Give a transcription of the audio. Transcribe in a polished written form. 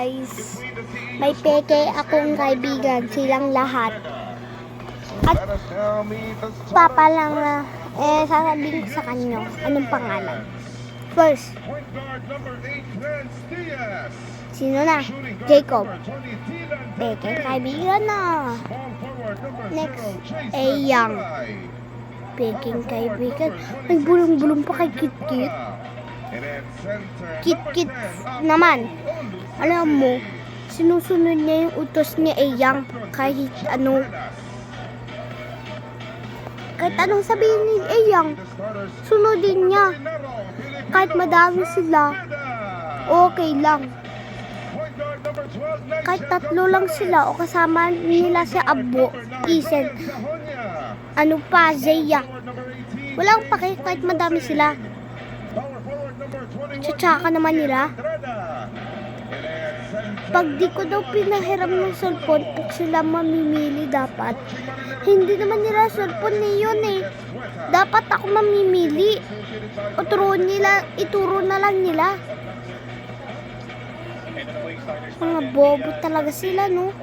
Guys, may peke akong kaibigan, silang lahat. At papa lang na, sasabihin ko sa kanyo, anong pangalan? First, sino na? Jacob. Peke kaibigan na. Next, Young. Peking kaibigan. May bulong-bulong pa kay Kit-Kit. Kit-Kit naman. Alam mo, sinusunod niya yung utos ni Young kahit ano. Kahit anong sabihin ni Young, sunodin niya. Kahit madami sila, okay lang. Kahit tatlo lang sila o kasama nila si Abo, Isen, ano pa, Zeya. Walang pake kahit madami sila. Tsatsaka naman nila. Pag di ko daw pinahiram ng cellphone, pag sila mamimili dapat. Hindi naman nila cellphone yun eh. Dapat ako mamimili. O ituro na lang nila. Mga bobo talaga sila, no?